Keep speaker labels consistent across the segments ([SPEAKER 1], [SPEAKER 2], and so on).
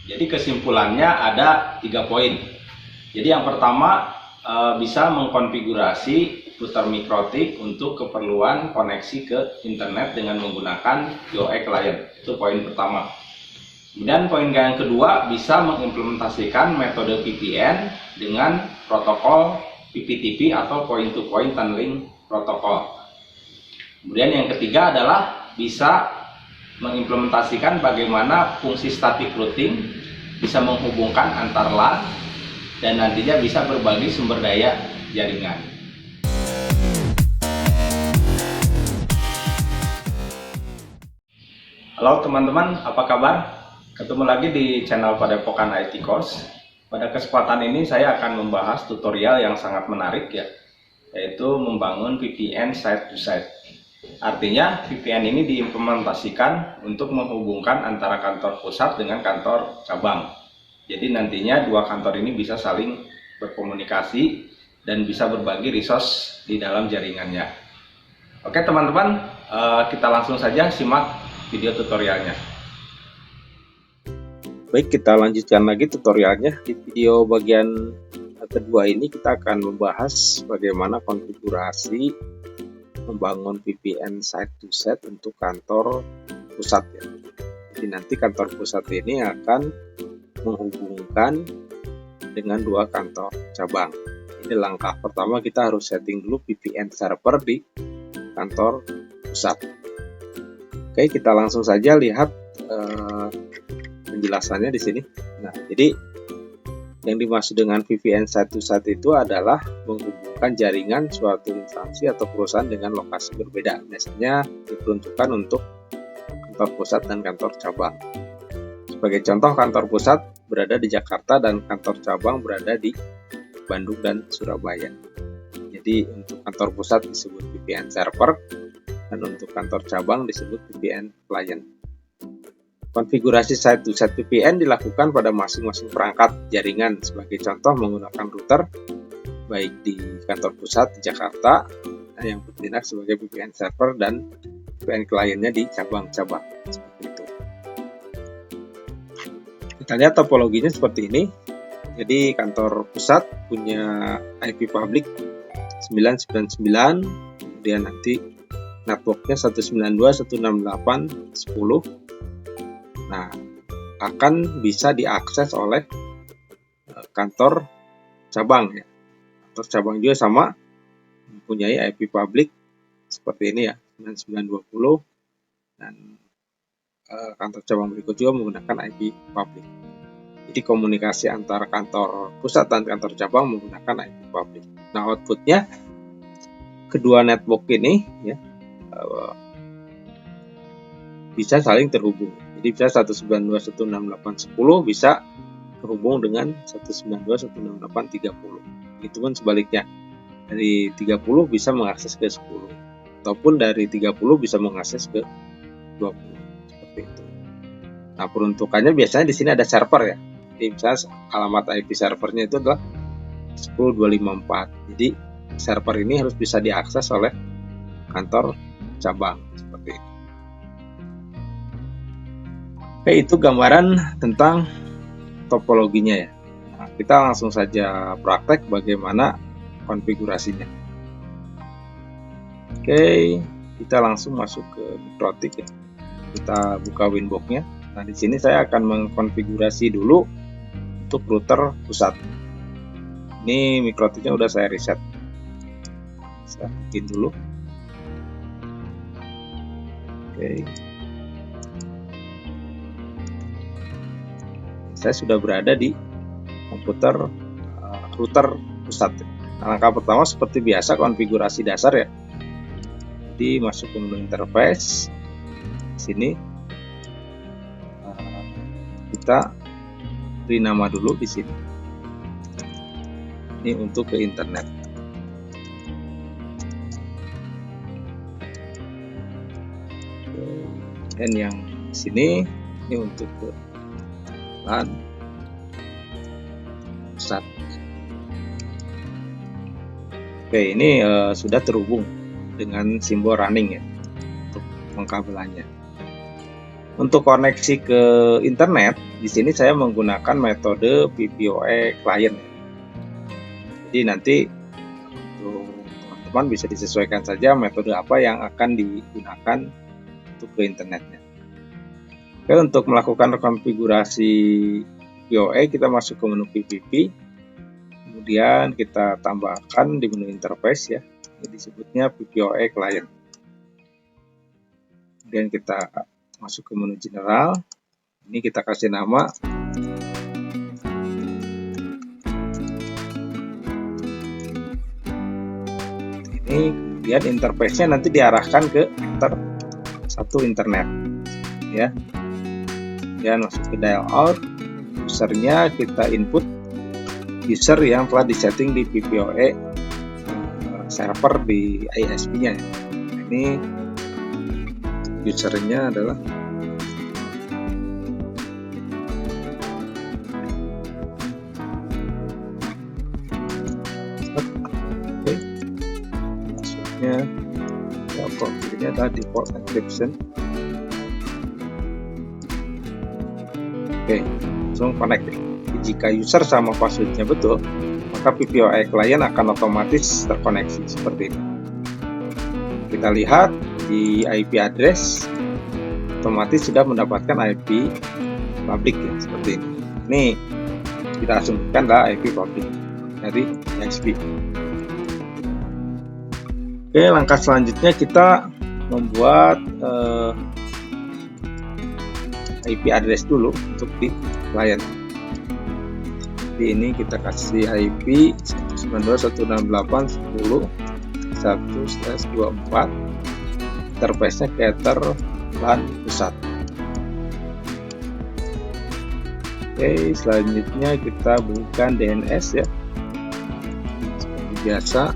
[SPEAKER 1] Jadi kesimpulannya ada 3 poin. Jadi yang pertama, bisa mengkonfigurasi router mikrotik untuk keperluan koneksi ke internet dengan menggunakan GoE client. Itu poin pertama. Kemudian poin yang kedua, bisa mengimplementasikan metode VPN dengan protokol PPTP atau point to point tunneling protokol. Kemudian yang ketiga adalah bisa mengimplementasikan bagaimana fungsi static routing bisa menghubungkan antar LAN dan nantinya bisa berbagi sumber daya jaringan. Halo teman-teman, apa kabar? Ketemu lagi di channel Padepokan IT Course. Pada kesempatan ini saya akan membahas tutorial yang sangat menarik ya, yaitu membangun VPN site to site. Artinya VPN ini diimplementasikan untuk menghubungkan antara kantor pusat dengan kantor cabang. Jadi nantinya dua kantor ini bisa saling berkomunikasi dan bisa berbagi resource di dalam jaringannya. Oke teman-teman, kita langsung saja simak video tutorialnya.
[SPEAKER 2] Baik, kita lanjutkan lagi tutorialnya. Di video bagian kedua ini kita akan membahas bagaimana konfigurasi membangun VPN site to site untuk kantor pusat ya. Jadi nanti kantor pusat ini akan menghubungkan dengan dua kantor cabang. Ini langkah pertama, kita harus setting dulu VPN server di kantor pusat. Oke, kita langsung saja lihat penjelasannya di sini. Nah, jadi yang dimaksud dengan VPN site to site itu adalah menghubungkan jaringan suatu instansi atau perusahaan dengan lokasi berbeda. Biasanya diperuntukkan untuk kantor pusat dan kantor cabang. Sebagai contoh, kantor pusat berada di Jakarta dan kantor cabang berada di Bandung dan Surabaya. Jadi untuk kantor pusat disebut VPN server dan untuk kantor cabang disebut VPN client. Konfigurasi site to site VPN dilakukan pada masing-masing perangkat jaringan. Sebagai contoh, menggunakan router baik di kantor pusat di Jakarta yang bertindak sebagai VPN server dan VPN kliennya di cabang-cabang. Seperti itu. Kita lihat topologinya seperti ini. Jadi kantor pusat punya IP public 999, kemudian nanti networknya 192.168.10. Nah, akan bisa diakses oleh kantor cabang ya. Kantor cabang juga sama, mempunyai IP public seperti ini ya, 9920, dan kantor cabang berikut juga menggunakan IP public. Jadi komunikasi antara kantor pusat dan kantor cabang menggunakan IP public. Nah, outputnya kedua network ini ya bisa saling terhubung. Jadi bisa 192.168.10 bisa terhubung dengan 192.168.30. Itu pun sebaliknya. Dari 30 bisa mengakses ke 10. Ataupun dari 30 bisa mengakses ke 20. Seperti itu. Nah, peruntukannya biasanya di sini ada server ya. Jadi misalnya alamat IP servernya itu adalah 10254. Jadi server ini harus bisa diakses oleh kantor cabang. Seperti itu. Oke, itu gambaran tentang topologinya ya. Nah, kita langsung saja praktek bagaimana konfigurasinya. Oke, kita langsung masuk ke mikrotik ya. Kita buka Winbox-nya. Nah, di sini saya akan mengkonfigurasi dulu untuk router pusat. Ini mikrotiknya udah saya reset. Saya bikin dulu. Oke. Saya sudah berada di komputer router pusat. Nah, langkah pertama seperti biasa konfigurasi dasar ya. Jadi masuk ke menu interface. Sini kita beri nama dulu di sini. Ini untuk ke internet. Dan yang sini ini untuk ke LAN pusat. Oke, ini sudah terhubung dengan simbol running ya untuk pengkabelannya. Untuk koneksi ke internet, di sini saya menggunakan metode VPOE client. Jadi nanti untuk teman-teman bisa disesuaikan saja metode apa yang akan digunakan untuk ke internetnya. Oke, untuk melakukan konfigurasi VPOE kita masuk ke menu PVP, kemudian kita tambahkan di menu interface ya, ini disebutnya VPOE client. Kemudian kita masuk ke menu general, ini kita kasih nama ini, kemudian interface-nya nanti diarahkan ke satu internet ya. Kemudian masuk ke dial out, usernya kita input user yang telah disetting di VPOE server di ISP-nya. Ini usernya adalah ya, profilnya adalah default encryption. Oke, langsung connect. Jika user sama passwordnya betul, maka VPOE client akan otomatis terkoneksi seperti ini. Kita lihat di IP address otomatis sudah mendapatkan IP public ya, seperti ini. Ini kita asumsikan adalah IP public dari ISP. Oke, langkah selanjutnya kita membuat IP address dulu untuk di client. Jadi ini kita kasih IP 192.168.10.1/24, interface-nya ke ether LAN pusat. Oke, selanjutnya kita berikan DNS ya, seperti biasa.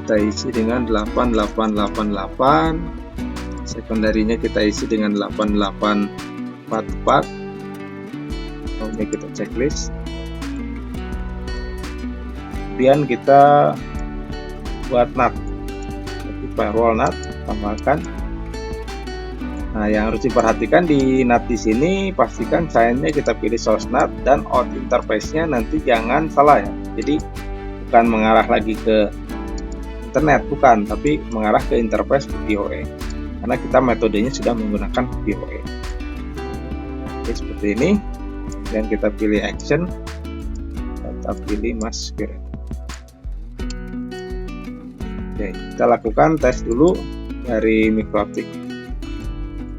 [SPEAKER 2] Kita isi dengan 8888, sekundarinya kita isi dengan 8844. Ini kita checklist. Kemudian kita buat NAT, jadi firewall NAT tambahkan. Nah, yang harus diperhatikan di NAT di sini, pastikan sign-nya kita pilih source NAT dan out interface-nya nanti jangan salah ya. Jadi bukan mengarah lagi ke internet, bukan, tapi mengarah ke interface VPOE karena kita metodenya sudah menggunakan VPOE. Oke, seperti ini. Dan kita pilih action, kita pilih masquerade. Oke, kita lakukan tes dulu dari microtik.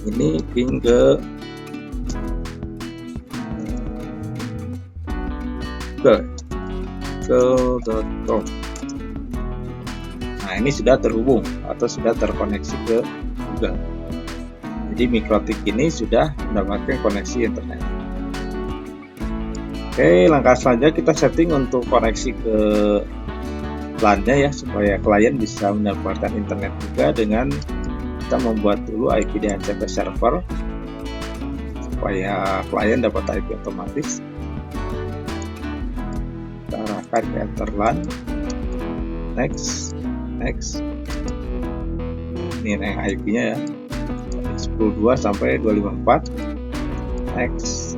[SPEAKER 2] Ini ping ke google.com. Nah, ini sudah terhubung atau sudah terkoneksi ke Google. Jadi microtik ini sudah mendapatkan koneksi internet. Oke, langkah selanjutnya kita setting untuk koneksi ke LAN-nya ya, supaya klien bisa mendapatkan internet juga dengan kita membuat dulu IP DHCP server supaya klien dapat IP otomatis. Kita arahkan ke enter LAN. Next. Ini yang IP-nya ya, 10.2 sampai 254. Next.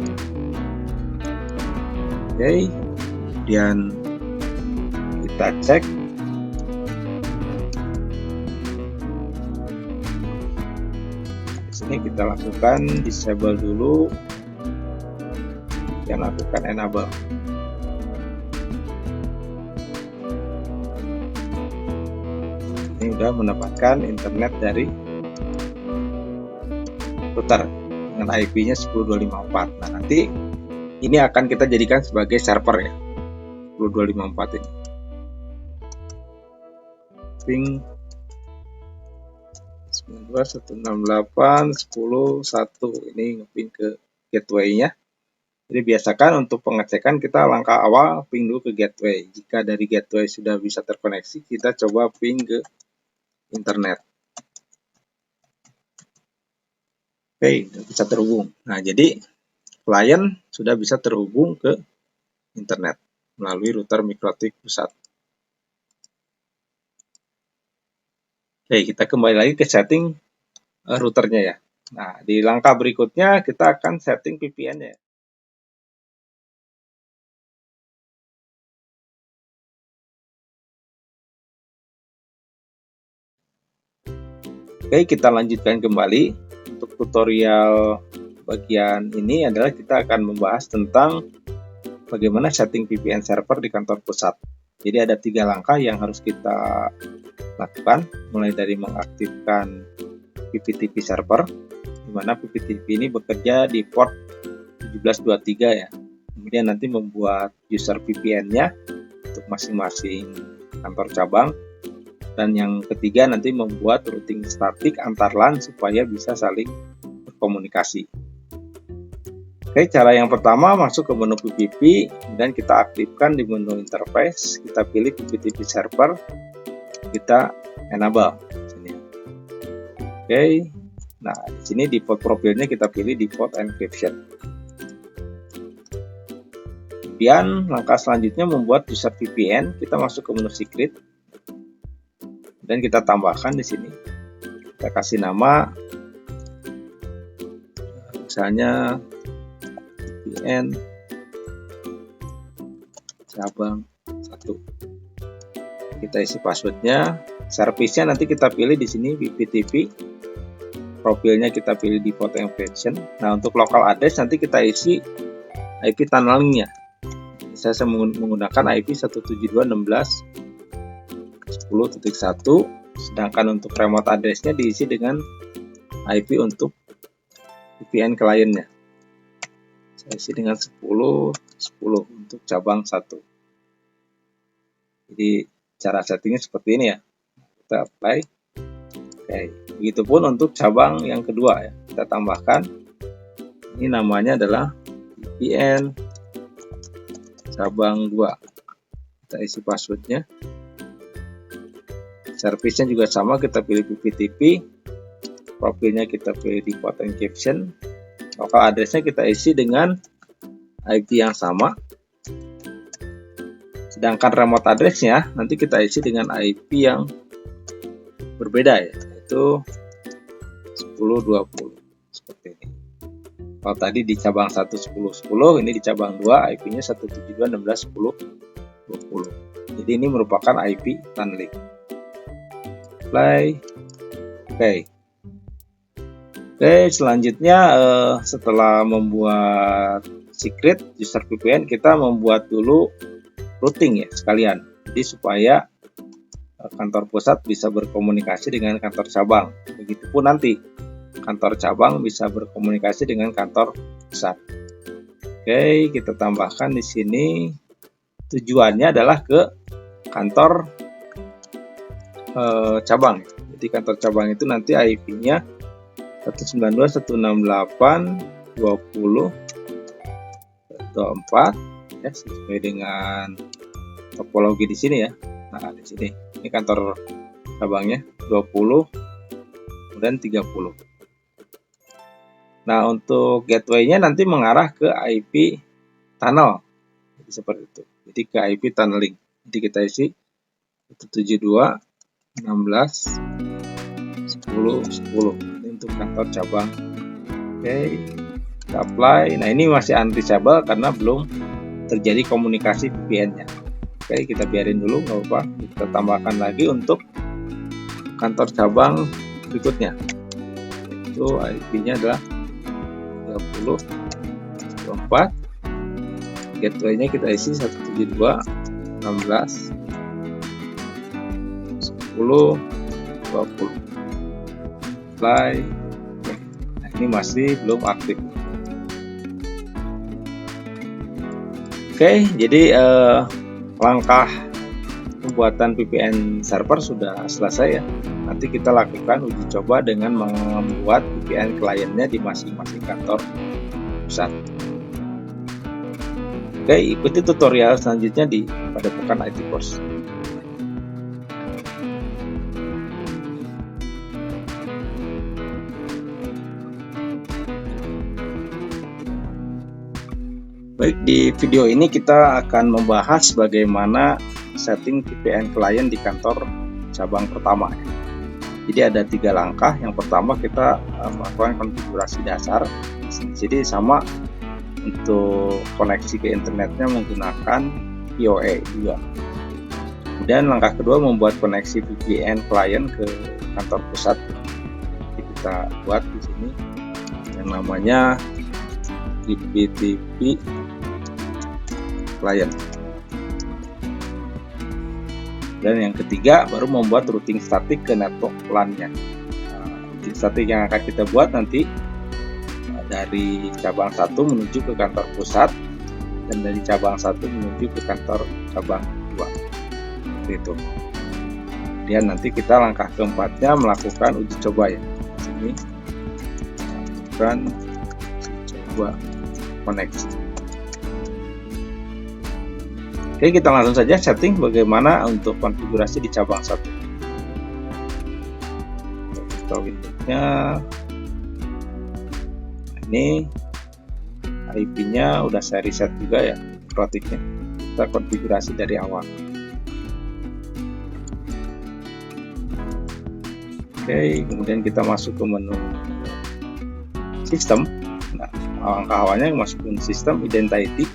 [SPEAKER 2] Oke, kemudian kita cek. Di sini kita lakukan disable dulu, dan lakukan enable. Ini sudah mendapatkan internet dari router dengan IP-nya 10.254. Nah, nanti ini akan kita jadikan sebagai server ya, 10.254 ini. Ping 92.168.10.1 ini ngeping ke gateway-nya. Jadi biasakan untuk pengecekan kita langkah awal ping dulu ke gateway. Jika dari gateway sudah bisa terkoneksi, kita coba ping ke internet. Oke, bisa terhubung. Nah, jadi klien sudah bisa terhubung ke internet melalui router microtik pusat. Oke, kita kembali lagi ke setting routernya ya. Nah, di langkah berikutnya kita akan setting VPN-nya. Oke, kita lanjutkan kembali. Untuk tutorial bagian ini adalah kita akan membahas tentang bagaimana setting VPN server di kantor pusat. Jadi ada 3 langkah yang harus kita lakukan, mulai dari mengaktifkan VPTP server, di mana VPTP ini bekerja di port 1723 ya. Kemudian nanti membuat user VPN-nya untuk masing-masing kantor cabang. Dan yang ketiga nanti membuat routing statik antar LAN supaya bisa saling berkomunikasi. Oke, cara yang pertama masuk ke menu PPP, dan kita aktifkan di menu interface, kita pilih PPTP server, kita enable. Sini. Oke, nah di sini default profilnya kita pilih default encryption. Kemudian langkah selanjutnya membuat user VPN, kita masuk ke menu secret. Dan kita tambahkan di sini, kita kasih nama, misalnya VPN cabang 1. Kita isi passwordnya, service-nya nanti kita pilih di sini VPTP, profilnya kita pilih default encryption. Nah, untuk local address nanti kita isi IP tunneling-nya. Saya menggunakan IP 172.16.10.1, sedangkan untuk remote address-nya diisi dengan IP untuk VPN kliennya. Saya isi dengan 10.10 untuk cabang 1. Jadi cara settingnya seperti ini ya. Kita apply. Oke, begitupun untuk cabang yang kedua ya. Kita tambahkan. Ini namanya adalah VPN cabang 2. Kita isi passwordnya. Service-nya juga sama, kita pilih VPTP, profilnya kita pilih default encryption, local address-nya kita isi dengan IP yang sama, sedangkan remote address-nya nanti kita isi dengan IP yang berbeda ya, yaitu 10.20 seperti ini. Kalau tadi di cabang 1 10.10, ini di cabang 2 IP-nya 172.16.10.20. Jadi ini merupakan IP tunneling. Oke, selanjutnya setelah membuat secret user VPN, kita membuat dulu routing ya sekalian. Jadi supaya kantor pusat bisa berkomunikasi dengan kantor cabang. Begitupun nanti kantor cabang bisa berkomunikasi dengan kantor pusat. Oke, kita tambahkan di sini tujuannya adalah ke kantor cabang. Jadi kantor cabang itu nanti IP-nya 192.168.20.24 ya, sesuai dengan topologi di sini ya. Nah, di sini ini kantor cabangnya 20 dan 30. Nah, untuk gateway-nya nanti mengarah ke IP tunnel. Jadi seperti itu. Jadi ke IP tunneling. Jadi kita isi 172.16.10.10. Ini untuk kantor cabang. Oke, kita apply. Nah, ini masih undisable karena belum terjadi komunikasi VPN-nya. Oke, kita biarin dulu, nggak apa-apa. Kita tambahkan lagi untuk kantor cabang berikutnya. Itu IP-nya adalah 30.24. Gateway-nya kita isi 172.16.10.20. Apply. Nah, ini masih belum aktif. Oke, jadi langkah pembuatan VPN server sudah selesai ya. Nanti kita lakukan uji coba dengan membuat VPN kliennya di masing-masing kantor pusat. Oke, ikuti tutorial selanjutnya di Padepokan IT Course. Baik, di video ini kita akan membahas bagaimana setting VPN klien di kantor cabang pertama. Jadi ada 3 langkah. Yang pertama kita melakukan konfigurasi dasar. Jadi sama untuk koneksi ke internetnya menggunakan PoE juga. Kemudian langkah kedua membuat koneksi VPN client ke kantor pusat. Jadi kita buat di sini yang namanya IPTV client. Dan yang ketiga baru membuat routing statik ke network LAN-nya. Routing statik yang akan kita buat nanti dari cabang 1 menuju ke kantor pusat dan dari cabang 1 menuju ke kantor cabang 2. Seperti itu. Kemudian nanti kita langkah keempatnya melakukan uji coba ya. Di sini lakukan uji coba koneksi. Oke, kita langsung saja setting bagaimana untuk konfigurasi di cabang 1. Kita Windows-nya. Ini IP-nya udah saya reset juga ya, mikrotiknya. Kita konfigurasi dari awal. Oke, kemudian kita masuk ke menu sistem. Nah, langkah awalnya masuk ke sistem identity.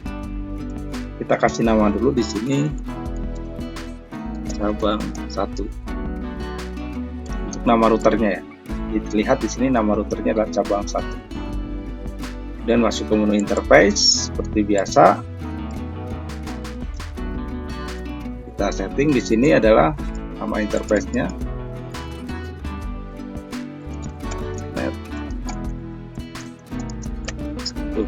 [SPEAKER 2] Kita kasih nama dulu di sini cabang 1. Untuk nama routernya ya. Lihat di sini nama routernya adalah cabang 1. Dan masuk ke menu interface seperti biasa. Kita setting di sini adalah nama interface-nya. Net 1.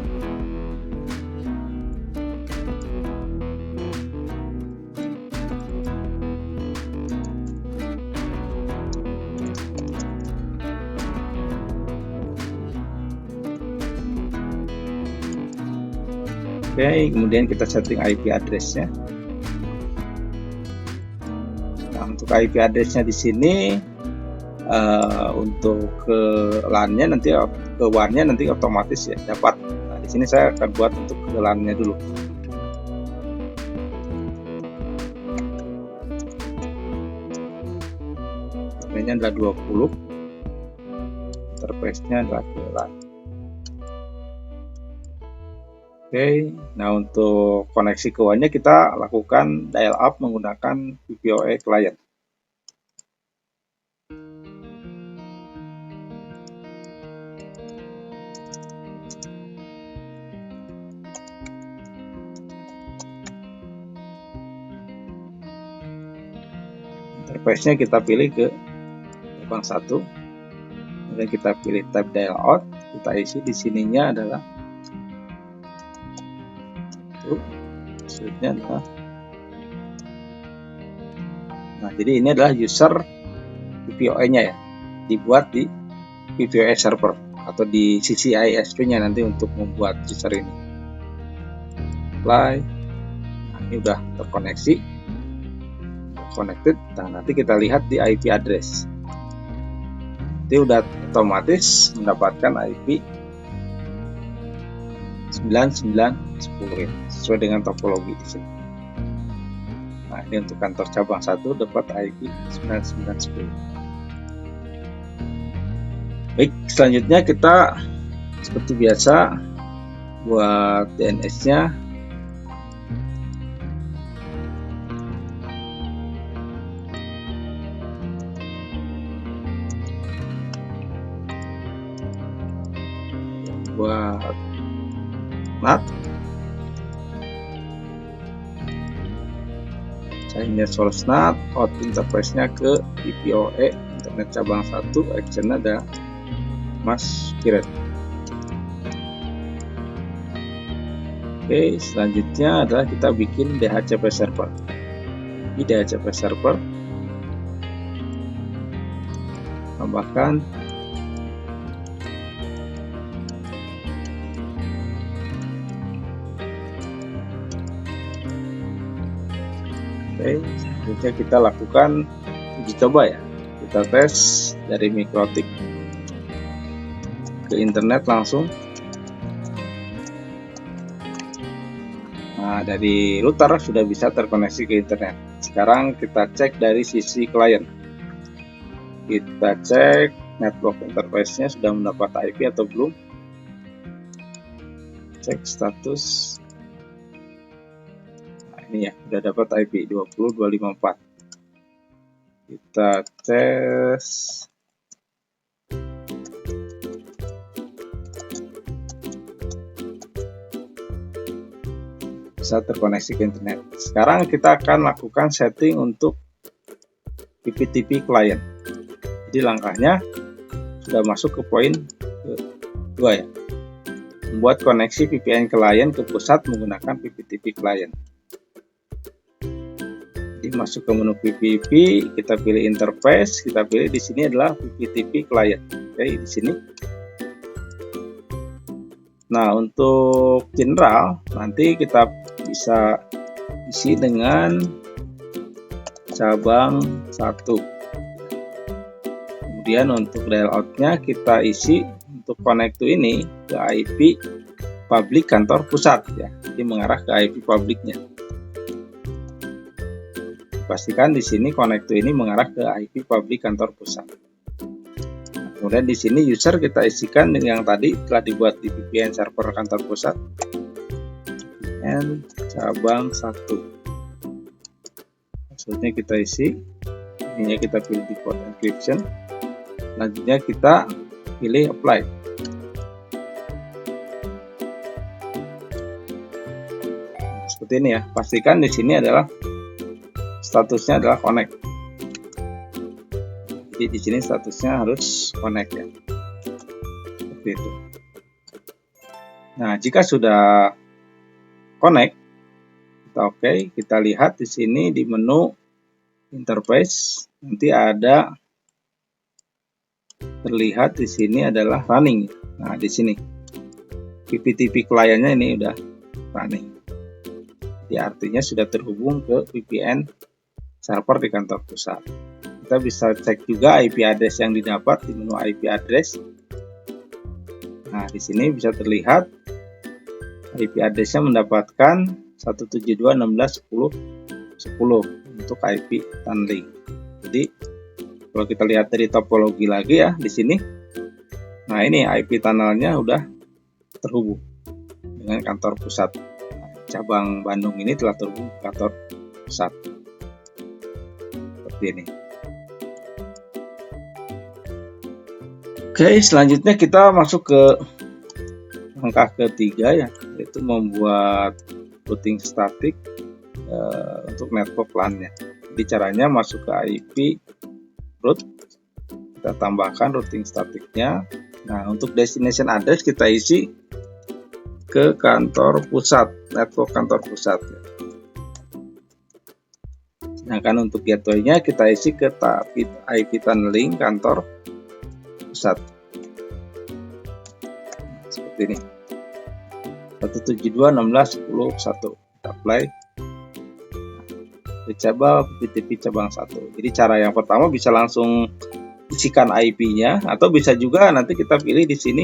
[SPEAKER 2] Oke, kemudian kita setting IP address-nya. Nah, untuk IP address-nya di sini untuk ke LAN-nya nanti ke WAN-nya nanti otomatis ya dapat. Nah, di sini saya akan buat untuk ke LAN-nya dulu. IP-nya adalah 20. Interface-nya adalah ke LAN. Oke, nah untuk koneksi ke WAN-nya kita lakukan dial up menggunakan VPoE client. Interface-nya kita pilih ke cabang 1. Kemudian kita pilih tab dial out, kita isi di sininya adalah maksudnya adalah, nah jadi ini adalah user VPoE-nya ya, dibuat di VPoE server atau di sisi ISP-nya nanti untuk membuat user ini. Apply. Nah, ini udah terkoneksi, connected. Nah, nanti kita lihat di IP address. Nanti udah otomatis mendapatkan IP 9910 sesuai dengan topologi di sini. Nah, ini untuk kantor cabang 1 dapat IP 9910. Baik, selanjutnya kita seperti biasa buat DNS-nya. Buat NAT, saya source NAT, out interface-nya ke VPoE internet cabang 1, action ada Mas Kiret. Oke, selanjutnya adalah kita bikin DHCP server. Di DHCP server tambahkan selanjutnya kita lakukan uji coba ya. Kita tes dari mikrotik ke internet langsung. Nah, dari router sudah bisa terkoneksi ke internet. Sekarang kita cek dari sisi klien. Kita cek network interface-nya sudah mendapat IP atau belum. Cek status. Nah, ini ya, sudah dapat IP 20254. Kita tes. Bisa terkoneksi ke internet. Sekarang kita akan lakukan setting untuk IPTV client. Jadi langkahnya sudah masuk ke poin kedua ya. Membuat koneksi VPN client ke pusat menggunakan PPTP client. Jadi masuk ke menu PPP, kita pilih interface, kita pilih di sini adalah PPTP client. Oke, di sini. Nah, untuk general nanti kita bisa isi dengan cabang 1. Kemudian untuk layoutnya kita isi untuk connect to ini ke IP publik kantor pusat ya, jadi mengarah ke IP publiknya. Pastikan di sini connect to ini mengarah ke IP publik kantor pusat. Nah, kemudian di sini user kita isikan dengan yang tadi telah dibuat di VPN server kantor pusat. VPN cabang 1. Maksudnya kita isi, ini kita pilih default encryption. Selanjutnya kita pilih apply. Seperti ini ya. Pastikan di sini adalah statusnya adalah connect. Jadi di sini statusnya harus connect ya. Seperti itu. Nah, jika sudah connect, kita oke. Kita lihat di sini di menu interface nanti ada terlihat di sini adalah running. Nah, di sini PPTP kliennya ini udah running. Jadi artinya sudah terhubung ke VPN server di kantor pusat. Kita bisa cek juga IP address yang didapat di menu IP address. Nah, di sini bisa terlihat IP address-nya mendapatkan 172.16.10.10 untuk IP tunneling. Jadi kalau kita lihat dari topologi lagi ya di sini, nah ini IP tunnelnya udah terhubung dengan kantor pusat. Nah, cabang Bandung ini telah terhubung ke kantor pusat. Seperti ini. Oke, selanjutnya kita masuk ke langkah ketiga ya, yaitu membuat routing statik untuk network LAN-nya. Jadi caranya masuk ke IP root, kita tambahkan routing statiknya. Nah, untuk destination address kita isi ke kantor pusat, network kantor pusat. Sedangkan untuk gateway-nya kita isi ke IP tunneling kantor pusat. Seperti ini. 172.16.10.1. Kita apply. Cabang PPTP cabang 1. Jadi cara yang pertama bisa langsung isikan IP-nya atau bisa juga nanti kita pilih di sini.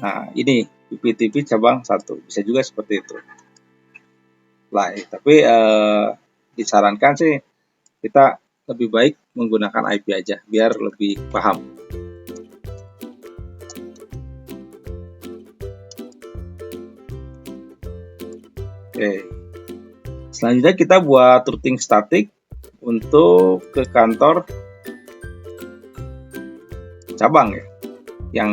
[SPEAKER 2] Nah, ini PPTP cabang 1. Bisa juga seperti itu. Tapi disarankan sih kita lebih baik menggunakan IP aja biar lebih paham. Oke. Selanjutnya kita buat routing statik untuk ke kantor cabang ya, yang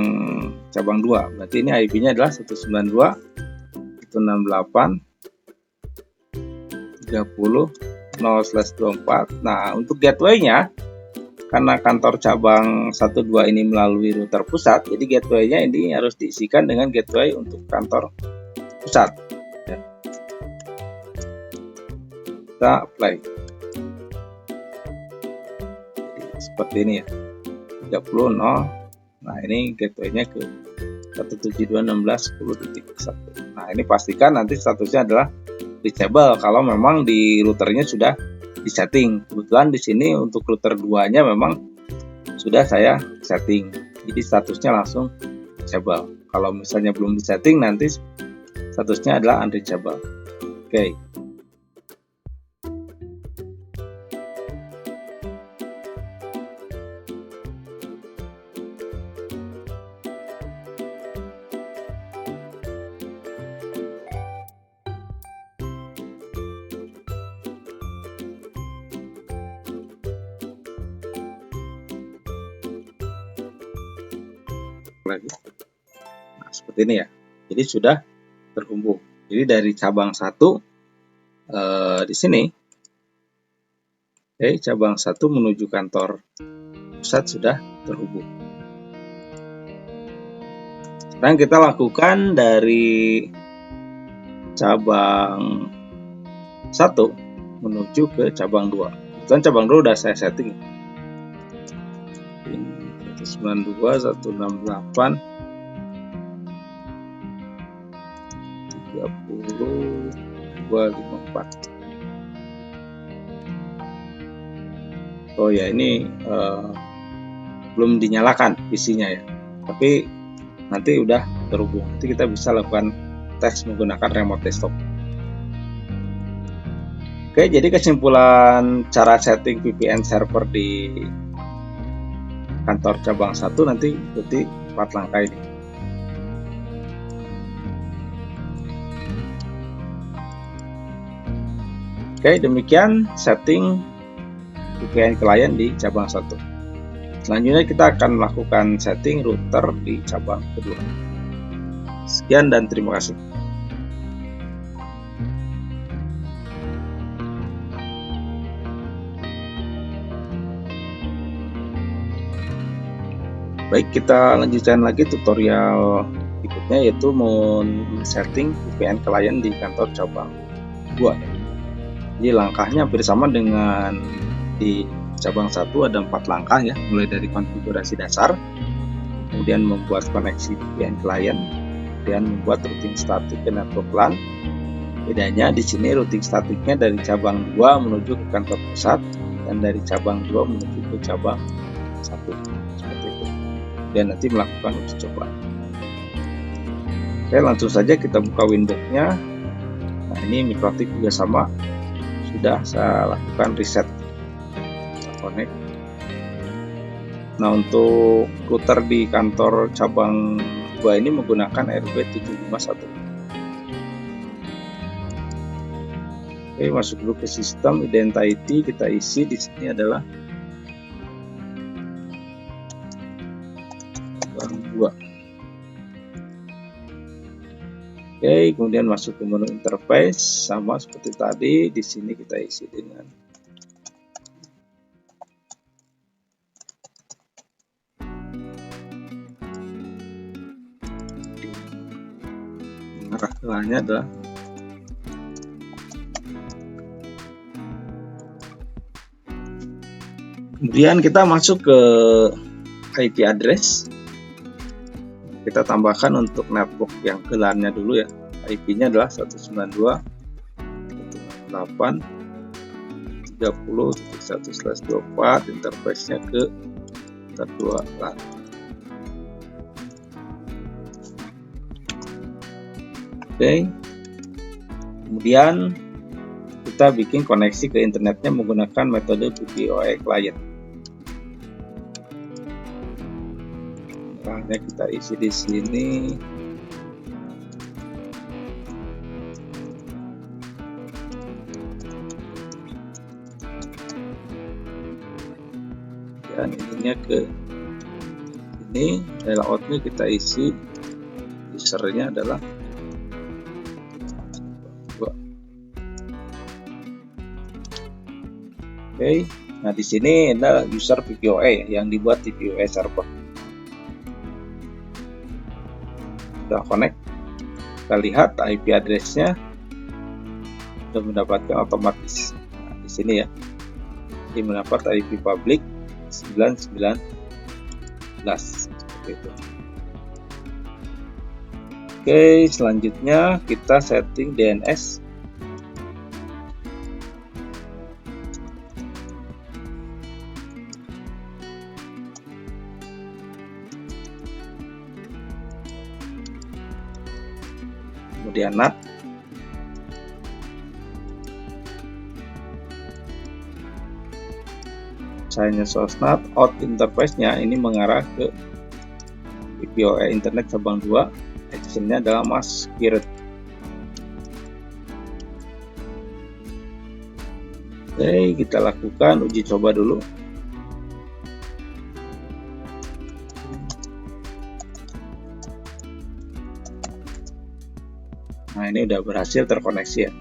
[SPEAKER 2] cabang 2. Berarti ini IP-nya adalah 192.168.30/24. Nah, untuk gateway-nya karena kantor cabang 12 ini melalui router pusat, jadi gateway-nya ini harus diisikan dengan gateway untuk kantor pusat. Kita apply. Jadi, seperti ini ya. 30.0. Nah, ini gateway-nya ke 172.16.10.1. Nah, ini pastikan nanti statusnya adalah reachable kalau memang di routernya sudah disetting. Kebetulan di sini untuk router 2-nya memang sudah saya setting. Jadi statusnya langsung reachable. Kalau misalnya belum disetting nanti statusnya adalah unreachable. Oke. lagi. Nah, seperti ini ya. Jadi sudah terhubung. Jadi dari cabang 1 di sini, cabang 1 menuju kantor pusat sudah terhubung. Sekarang kita lakukan dari cabang 1 menuju ke cabang 2. Kebetulan cabang 2 udah saya setting. 192, 168, 30, 254. Oh ya, ini belum dinyalakan PC-nya ya, tapi nanti udah terhubung. Nanti kita bisa lakukan tes menggunakan remote desktop. Oke, jadi kesimpulan cara setting VPN server di kantor cabang 1 nanti ikuti 4 langkah ini. Oke, demikian setting VPN klien di cabang 1. Selanjutnya kita akan melakukan setting router di cabang kedua. Sekian dan terima kasih. Baik, kita lanjutkan lagi tutorial berikutnya, yaitu men-setting VPN klien di kantor cabang 2. Jadi langkahnya hampir sama dengan di cabang 1, ada 4 langkah ya, mulai dari konfigurasi dasar, kemudian membuat koneksi VPN klien, kemudian membuat routing statik ke network LAN. Bedanya di sini routing statiknya dari cabang 2 menuju ke kantor pusat dan dari cabang 2 menuju ke cabang 1. Seperti itu. Dan nanti melakukan uji coba. Oke, langsung saja kita buka Windows-nya. Nah, ini Mikrotik juga sama. Sudah saya lakukan reset. Connect. Nah, untuk router di kantor cabang 2 ini menggunakan RB751. Oke, masuk dulu ke sistem identity, kita isi di sini adalah cabang 2. Oke, kemudian masuk ke menu interface, sama seperti tadi, di sini kita isi dengan arahnya adalah kemudian kita masuk ke IP address, kita tambahkan untuk network yang ke LAN-nya dulu ya. IP-nya adalah 192.168.30.1/24, interface-nya ke kedua LAN. Oke, kemudian kita bikin koneksi ke internetnya menggunakan metode VPOE client. Nah, kita isi di sini. Dan ininya ke ini, layoutnya kita isi, usernya adalah Oke, nah di sini ada user VPOE yang dibuat di VPOE server. Sudah connect, kita lihat IP address-nya sudah mendapatkan otomatis. Nah, di sini ya, ini mendapat IP public 9911 seperti itu. Oke, selanjutnya kita setting DNS. Kemudian NAT, misalnya source NAT, out interface-nya ini mengarah ke VPOE internet cabang 2, action-nya adalah mask pirate. Oke, kita lakukan uji coba dulu. Nah, ini udah berhasil terkoneksi ya.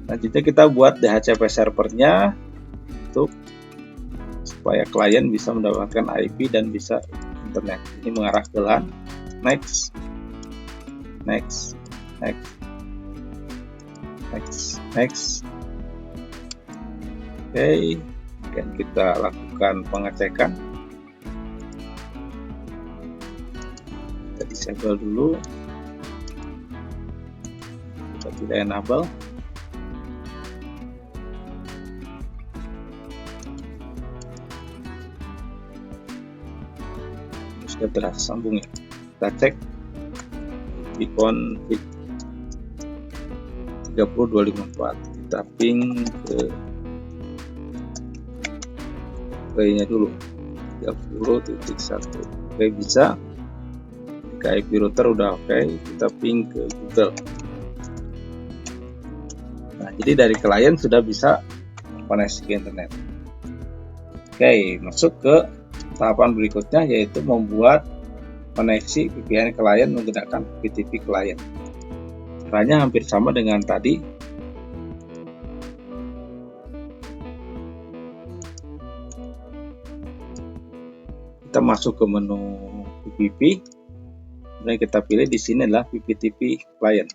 [SPEAKER 2] Selanjutnya kita buat DHCP servernya untuk supaya klien bisa mendapatkan IP dan bisa internet. Ini mengarah ke LAN. Next, next, next, next, next. Oke, dan kita lakukan pengecekan. Kita disable dulu. Kita tidak enable. Sudah tersambung ya. Kita cek di config 30254. Kita ping ke nya dulu 30.1. Oke, bisa. Jika IP router udah oke, kita ping ke Google. Nah, jadi dari klien sudah bisa koneksi ke internet. Oke, masuk ke tahapan berikutnya, yaitu membuat koneksi VPN klien menggunakan VPTP klien. Caranya hampir sama dengan tadi. Kita masuk ke menu VPP. Kemudian kita pilih di sini adalah VPTP client.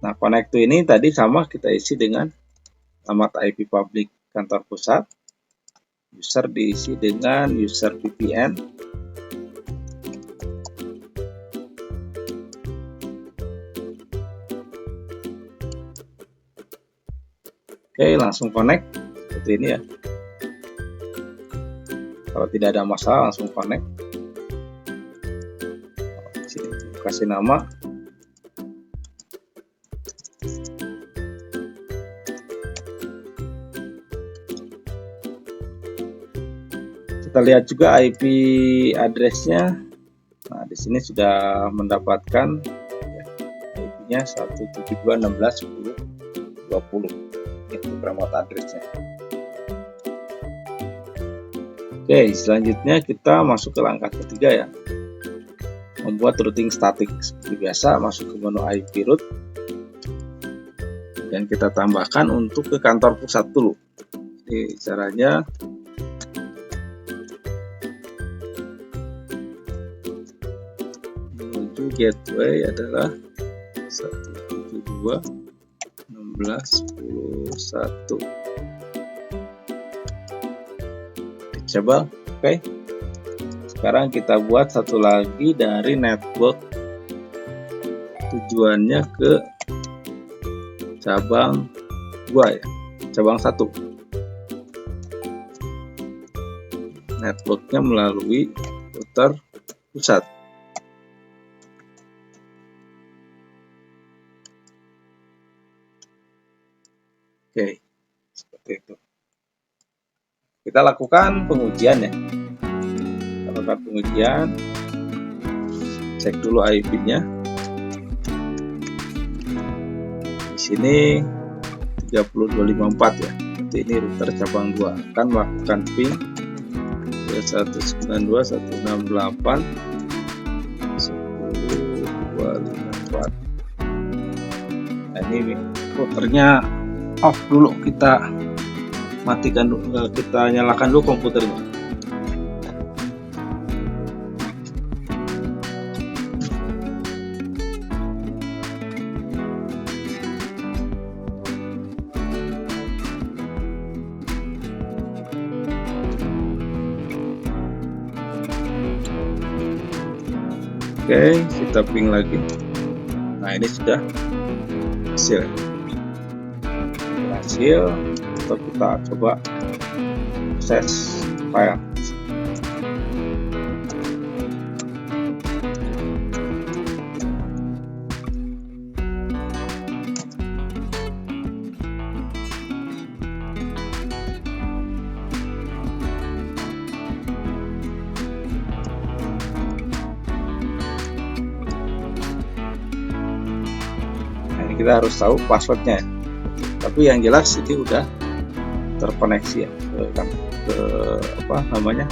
[SPEAKER 2] Nah, connect to ini tadi sama, kita isi dengan alamat IP public kantor pusat. User diisi dengan user VPN. Oke, langsung connect seperti ini ya. Kalau tidak ada masalah langsung connect. Sini kasih nama. Kita lihat juga IP address-nya. Nah, di sini sudah mendapatkan ya, IP-nya 172.16.10.20. Itu remote address-nya. Oke, selanjutnya kita masuk ke langkah ketiga ya. Membuat routing statik. Seperti biasa, masuk ke menu IP route. Dan kita tambahkan untuk ke kantor pusat dulu. Jadi caranya gateway adalah 172.16.10.1. Coba, oke. Sekarang kita buat satu lagi dari network, tujuannya ke cabang 2 ya, cabang 1. Networknya melalui router pusat. Oke, seperti itu. Kita lakukan pengujian ya. Kita lakukan pengujian. Cek dulu IP-nya. Di sini 3254 ya. Nanti ini router cabang 2 akan melakukan ping ke 192.168.10.254. Nah, ini routernya off dulu, kita matikan dulu, kita nyalakan dulu komputernya. Oke, kita ping lagi. Nah, ini sudah hasil. Atau kita coba akses file. Nah, ini kita harus tahu passwordnya. Tapi yang jelas ini udah terkoneksi ya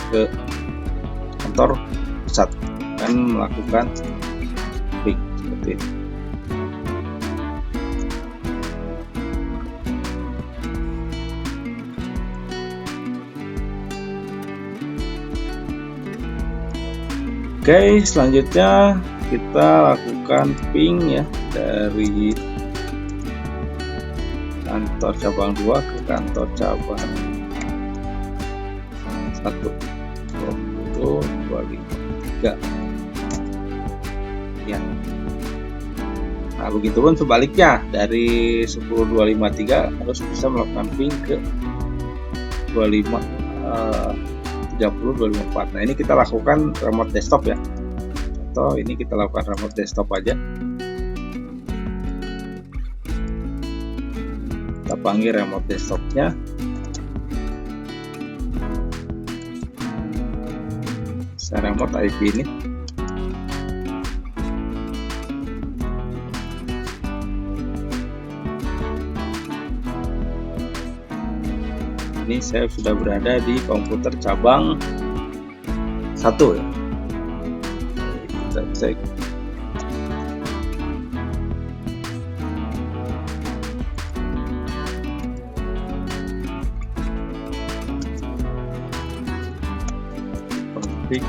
[SPEAKER 2] ke kantor pusat dan melakukan seperti ini. Oke, selanjutnya kita lakukan ping ya dari kantor cabang 2 ke kantor cabang 1 253 ya. Nah, begitupun sebaliknya dari 10253 harus bisa melakukan ping ke 30 254. Nah, ini kita lakukan remote desktop ya. Contoh ini kita lakukan remote desktop aja. Kita panggil remote desktopnya. Saya remote IP ini. Ini saya sudah berada di komputer cabang 1 ya. Kita cek. Config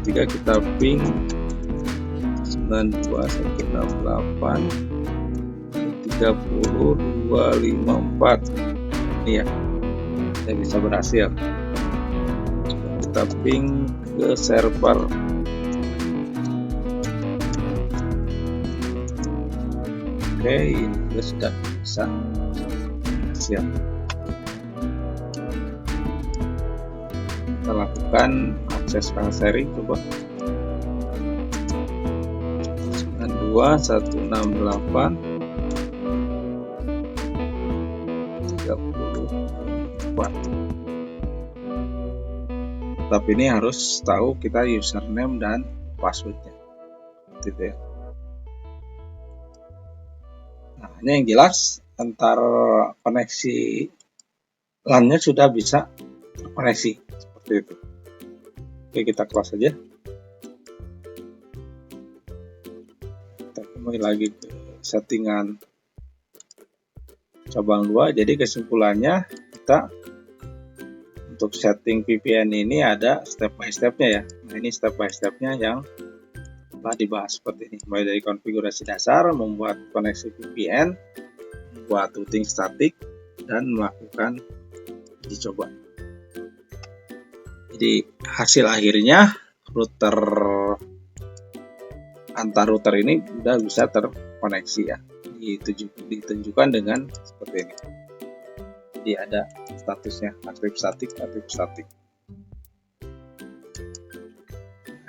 [SPEAKER 2] 3 kita ping 92168 30 254 ini ya, saya bisa berhasil. Kita ping ke server. Oke, ini juga sudah bisa berhasil. Kita lakukan akses file sharing, coba 92168 tapi ini harus tahu kita username dan passwordnya gitu ya. Nah, ini yang jelas antar koneksi LAN-nya sudah bisa terkoneksi seperti itu. Oke, kita close saja. Kita kembali lagi ke settingan cabang 2. Jadi kesimpulannya kita untuk setting VPN ini ada step by stepnya ya. Nah, ini step by stepnya yang telah dibahas seperti ini, mulai dari konfigurasi dasar, membuat koneksi VPN, membuat routing statik, dan melakukan uji coba. Jadi hasil akhirnya router antar router ini sudah bisa terkoneksi ya. Ditunjukkan dengan seperti ini. Jadi ada statusnya aktif statik.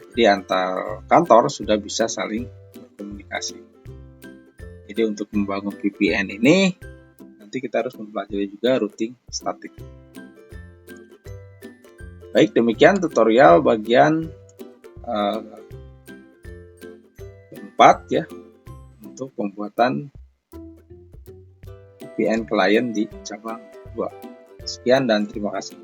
[SPEAKER 2] Jadi antar kantor sudah bisa saling berkomunikasi. Jadi untuk membangun VPN ini nanti kita harus mempelajari juga routing statik. Baik, demikian tutorial bagian 4 ya untuk pembuatan VPN klien di cabang 2. Sekian dan terima kasih.